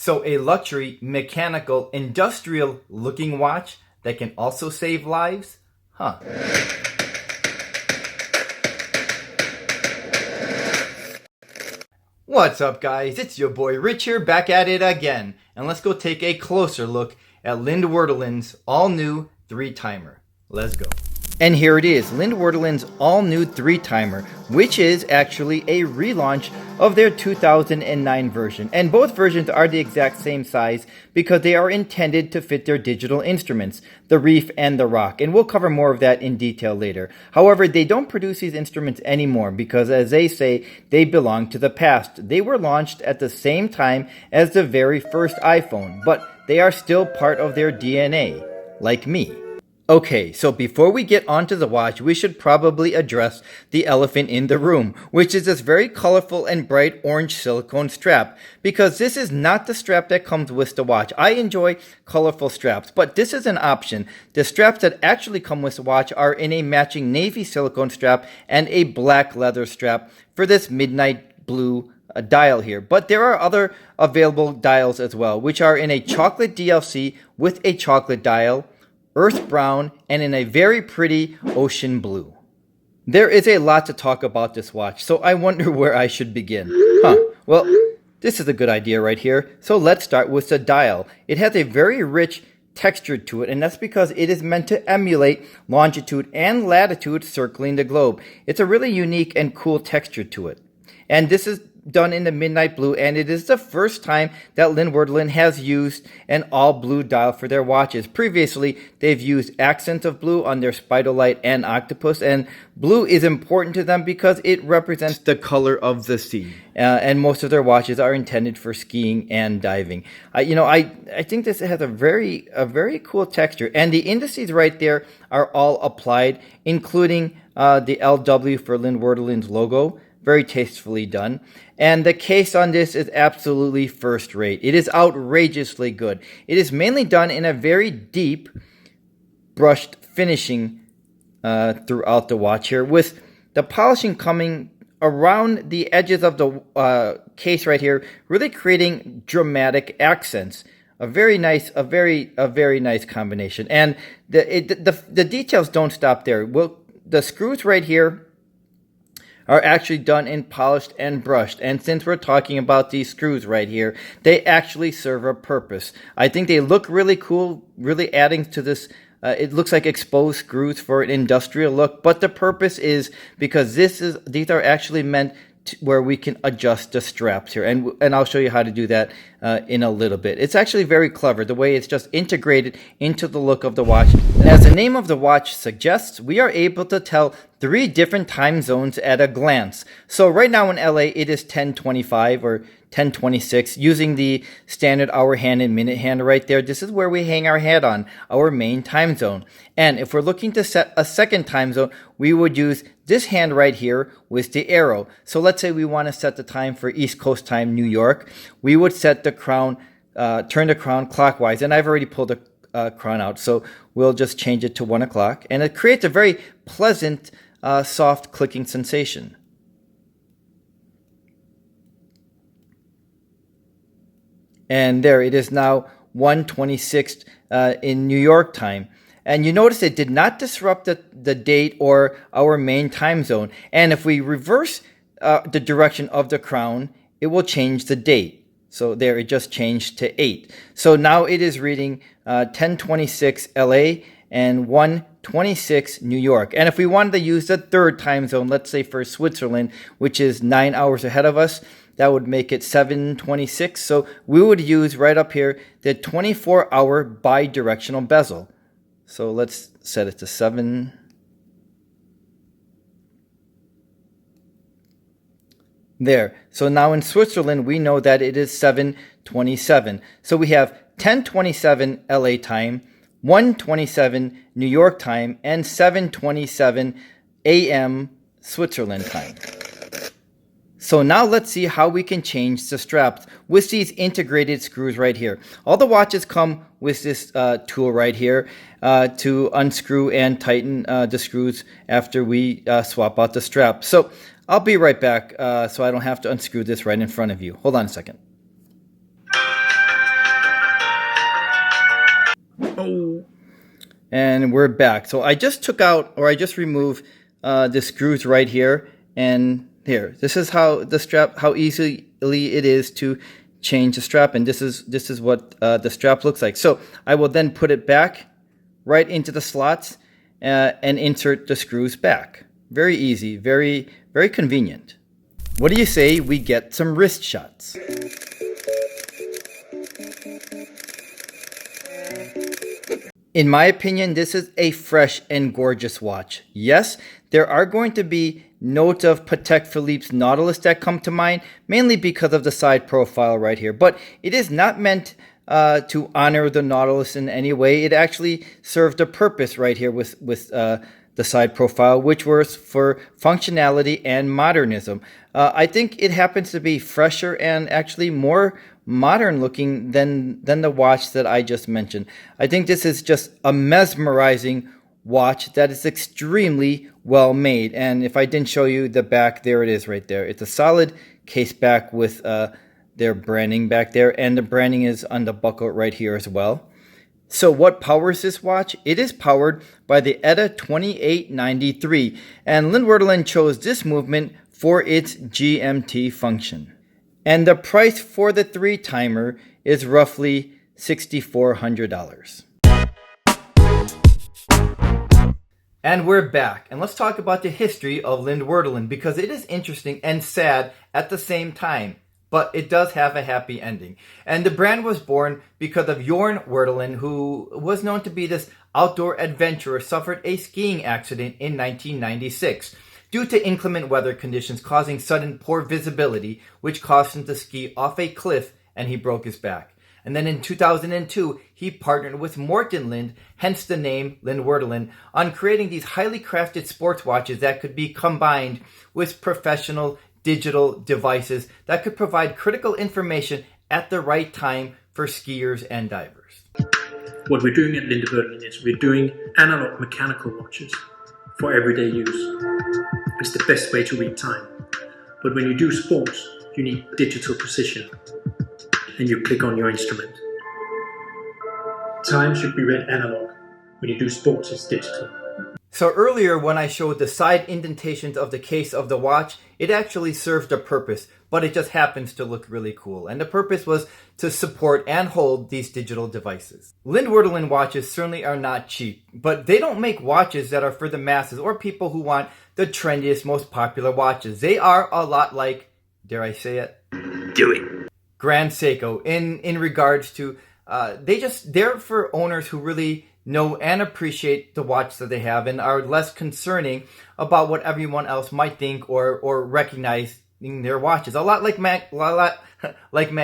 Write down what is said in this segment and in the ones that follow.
So a luxury, mechanical, industrial looking watch that can also save lives? Huh. What's up guys, it's your boy Rich here back at it again. And let's go take a closer look at Linde Werdelin's all new 3-timer. Let's go. And here it is, Linde Werdelin's all-new 3-timer, which is actually a relaunch of their 2009 version. And both versions are the exact same size because they are intended to fit their digital instruments, the Reef and the Rock. And we'll cover more of that in detail later. However, they don't produce these instruments anymore because, as they say, they belong to the past. They were launched at the same time as the very first iPhone, but they are still part of their DNA, like me. Okay, so before we get onto the watch, we should probably address the elephant in the room, which is this very colorful and bright orange silicone strap, because this is not the strap that comes with the watch. I enjoy colorful straps, but this is an option. The straps that actually come with the watch are in a matching navy silicone strap and a black leather strap for this midnight blue dial here. But there are other available dials as well, which are in a chocolate DLC with a chocolate dial, earth brown, and in a very pretty ocean blue. There is a lot to talk about this watch, so I wonder where I should begin. Well, this is a good idea right here. So let's start with the dial. It has a very rich texture to it, and that's because it is meant to emulate longitude and latitude circling the globe. It's a really unique and cool texture to it. And this is done in the midnight blue, and it is the first time that Linde Werdelin has used an all blue dial for their watches. Previously, they've used accents of blue on their Spiderlight and Octopus, and blue is important to them because it represents the color of the sea. And most of their watches are intended for skiing and diving. I think this has a very cool texture, and the indices right there are all applied, including the LW for Linde Werdelin's logo. Very tastefully done. And the case on this is absolutely first rate. It is outrageously good. It is mainly done in a very deep brushed finishing throughout the watch here, with the polishing coming around the edges of the case right here, really creating dramatic accents. A very nice combination. And the details don't stop there. The screws right here are actually done in polished and brushed. And since we're talking about these screws right here, they actually serve a purpose. I think they look really cool, really adding to this. It looks like exposed screws for an industrial look, but the purpose is because these are actually meant where we can adjust the straps here, and I'll show you how to do that in a little bit. It's actually very clever, the way it's just integrated into the look of the watch. And as the name of the watch suggests, we are able to tell 3 different time zones at a glance. So right now in LA, it is 10:25 or 10:26, using the standard hour hand and minute hand right there. This is where we hang our hat on, our main time zone. And if we're looking to set a second time zone, we would use this hand right here with the arrow. So let's say we want to set the time for East Coast time, New York. We would set the crown, turn the crown clockwise. And I've already pulled the crown out, so we'll just change it to 1 o'clock. And it creates a very pleasant, soft clicking sensation. And there it is now 1:26 in New York time. And you notice it did not disrupt the date or our main time zone. And if we reverse the direction of the crown, it will change the date. So there, it just changed to 8. So now it is reading 10:26 LA and 1:26 New York. And if we wanted to use the third time zone, let's say for Switzerland, which is 9 hours ahead of us, that would make it 7:26. So we would use right up here the 24-hour bi-directional bezel. So let's set it to 7. There. So now in Switzerland, we know that it is 7:27. So we have 10:27 LA time, 1:27 New York time, and 7:27 AM Switzerland time. So now let's see how we can change the straps with these integrated screws right here. All the watches come with this tool right here to unscrew and tighten the screws after we swap out the strap. So I'll be right back so I don't have to unscrew this right in front of you. Hold on a second. And we're back. So I just took out, or I just removed the screws right here and here. This is how the strap, how easily it is to change the strap, and this is what the strap looks like. So I will then put it back right into the slots and insert the screws back. Very easy, very convenient. What do you say we get some wrist shots? In my opinion, this is a fresh and gorgeous watch. Yes, there are going to be notes of Patek Philippe's Nautilus that come to mind, mainly because of the side profile right here. But it is not meant to honor the Nautilus in any way. It actually served a purpose right here with the side profile, which was for functionality and modernism. I think it happens to be fresher and actually more modern looking than the watch that I just mentioned. I think this is just a mesmerizing watch that is extremely well made. And if I didn't show you the back, there it is right there. It's a solid case back with their branding back there, and the branding is on the buckle right here as well. So what powers this watch? It is powered by the ETA 2893, and Linde Werdelin chose this movement for its GMT function. And the price for the 3-timer is roughly $6,400. And we're back, and let's talk about the history of Linde Werdelin, because it is interesting and sad at the same time. But it does have a happy ending. And the brand was born because of Jorn Werdelin, who was known to be this outdoor adventurer, suffered a skiing accident in 1996 due to inclement weather conditions causing sudden poor visibility, which caused him to ski off a cliff, and he broke his back. And then in 2002, he partnered with Morten Linde, hence the name Linde Werdelin, on creating these highly crafted sports watches that could be combined with professional digital devices that could provide critical information at the right time for skiers and divers. What we're doing at Linde Werdelin is we're doing analog mechanical watches for everyday use. It's the best way to read time. But when you do sports, you need digital precision, and you click on your instrument. Time should be read analog. When you do sports, it's digital. So earlier when I showed the side indentations of the case of the watch, it actually served a purpose, but it just happens to look really cool. And the purpose was to support and hold these digital devices. Linde Werdelin watches certainly are not cheap, but they don't make watches that are for the masses or people who want the trendiest, most popular watches. They are a lot like, dare I say it? Do it. Grand Seiko in regards to, they're for owners who really know and appreciate the watch that they have and are less concerning about what everyone else might think or recognizing their watches. A lot like my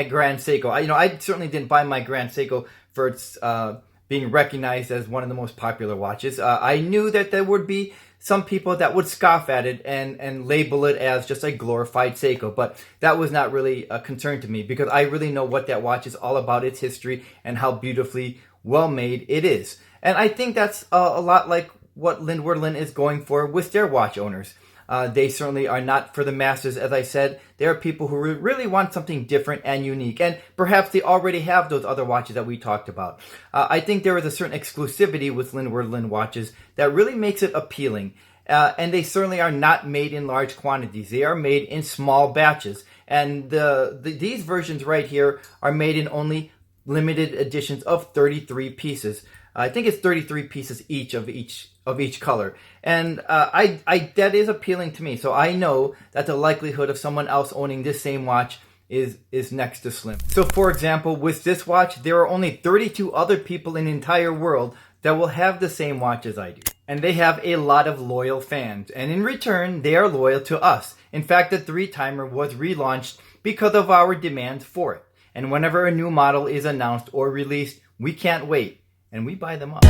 Grand Seiko. I certainly didn't buy my Grand Seiko for its being recognized as one of the most popular watches. I knew that there would be some people that would scoff at it and label it as just a glorified Seiko, but that was not really a concern to me because I really know what that watch is all about, its history, and how beautifully well made it is. And I think that's a lot like what Linde Werdelin is going for with their watch owners. They certainly are not for the masses, as I said. They are people who really want something different and unique. And perhaps they already have those other watches that we talked about. I think there is a certain exclusivity with Linde Werdelin watches that really makes it appealing. And they certainly are not made in large quantities. They are made in small batches. And these versions right here are made in only limited editions of 33 pieces. I think it's 33 pieces each of each color. And that is appealing to me. So I know that the likelihood of someone else owning this same watch is next to slim. So for example, with this watch, there are only 32 other people in the entire world that will have the same watch as I do. And they have a lot of loyal fans. And in return, they are loyal to us. In fact, the 3-timer was relaunched because of our demands for it. And whenever a new model is announced or released, we can't wait. And we buy them up.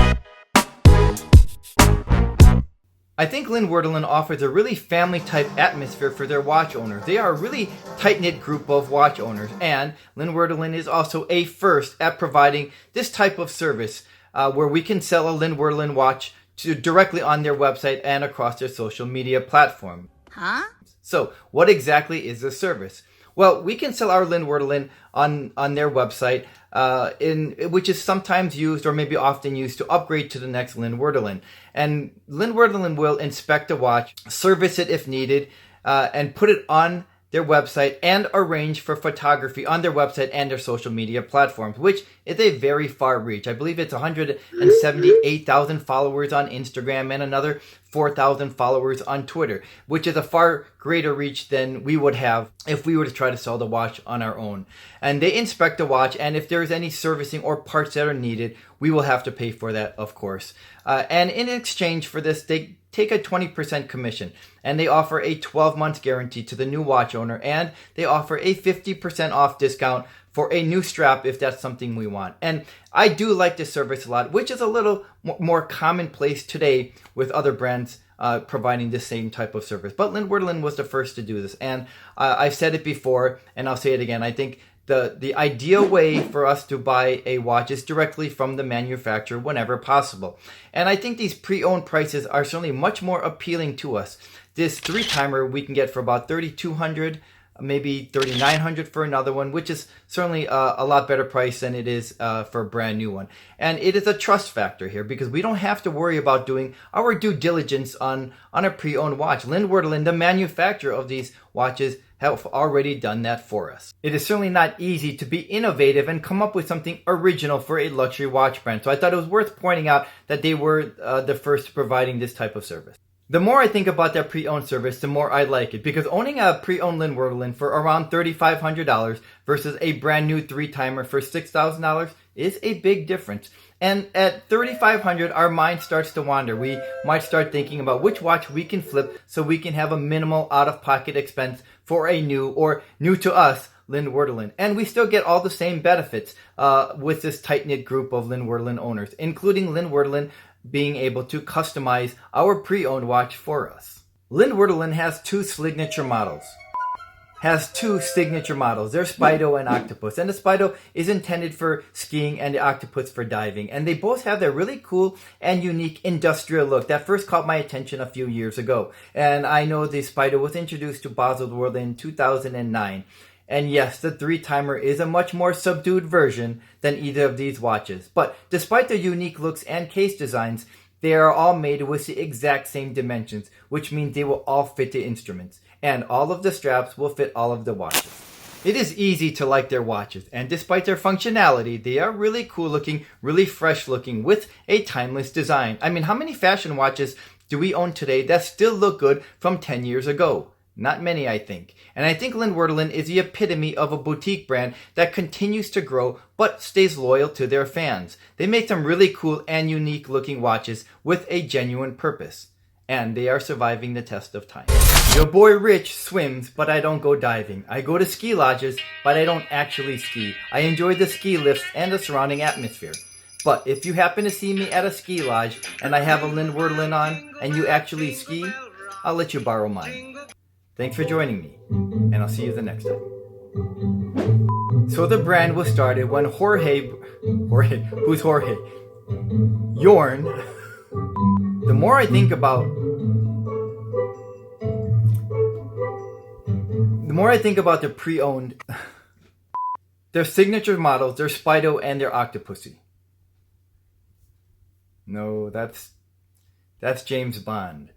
I think Linde Werdelin offers a really family-type atmosphere for their watch owners. They are a really tight-knit group of watch owners, and Linde Werdelin is also a first at providing this type of service where we can sell a Linde Werdelin watch directly on their website and across their social media platform. Huh? So, what exactly is the service? Well, we can sell our Linde Werdelin on their website, which is sometimes used or maybe often used to upgrade to the next Linde Werdelin. And Linde Werdelin will inspect a watch, service it if needed, and put it on their website and arrange for photography on their website and their social media platforms, which is a very far reach. I believe it's 178,000 followers on Instagram and another 4,000 followers on Twitter, which is a far greater reach than we would have if we were to try to sell the watch on our own. And they inspect the watch, and if there's any servicing or parts that are needed, we will have to pay for that, of course. And in exchange for this, they take a 20% commission, and they offer a 12-month guarantee to the new watch owner, and they offer a 50% off discount for a new strap if that's something we want. And I do like this service a lot, which is a little more commonplace today with other brands providing the same type of service. But Linde Werdelin was the first to do this, and I've said it before, and I'll say it again. I think the ideal way for us to buy a watch is directly from the manufacturer whenever possible. And I think these pre-owned prices are certainly much more appealing to us. This 3-timer we can get for about $3,200, maybe $3,900 for another one, which is certainly a lot better price than it is for a brand new one. And it is a trust factor here because we don't have to worry about doing our due diligence on a pre-owned watch. Linde Werdelin, the manufacturer of these watches, have already done that for us. It is certainly not easy to be innovative and come up with something original for a luxury watch brand. So I thought it was worth pointing out that they were the first providing this type of service. The more I think about their pre-owned service, the more I like it, because owning a pre-owned Linde Werdelin for around $3,500 versus a brand new 3-timer for $6,000 is a big difference. And at $3,500, our mind starts to wander. We might start thinking about which watch we can flip so we can have a minimal out-of-pocket expense for a new, or new to us, Linde Werdelin. And we still get all the same benefits with this tight-knit group of Linde Werdelin owners, including Linde Werdelin being able to customize our pre-owned watch for us. Linde Werdelin has two signature models. Their Spido and Octopus. And the Spido is intended for skiing and the Octopus for diving. And they both have their really cool and unique industrial look that first caught my attention a few years ago. And I know the Spido was introduced to Basel World in 2009. And yes, the 3-timer is a much more subdued version than either of these watches. But despite their unique looks and case designs, they are all made with the exact same dimensions, which means they will all fit the instruments. And all of the straps will fit all of the watches. It is easy to like their watches, and despite their functionality, they are really cool looking, really fresh looking, with a timeless design. I mean, how many fashion watches do we own today that still look good from 10 years ago? Not many, I think. And I think Linde Werdelin is the epitome of a boutique brand that continues to grow but stays loyal to their fans. They make some really cool and unique looking watches with a genuine purpose. And they are surviving the test of time. Your boy Rich swims, but I don't go diving. I go to ski lodges, but I don't actually ski. I enjoy the ski lifts and the surrounding atmosphere. But if you happen to see me at a ski lodge and I have a Linde Werdelin on and you actually ski, I'll let you borrow mine. Thanks for joining me, and I'll see you the next time. So the brand was started when Jorge, who's Jorge? Jorn. The more I think about the pre-owned, their signature models, their Spido and their Octopussy. No, that's James Bond.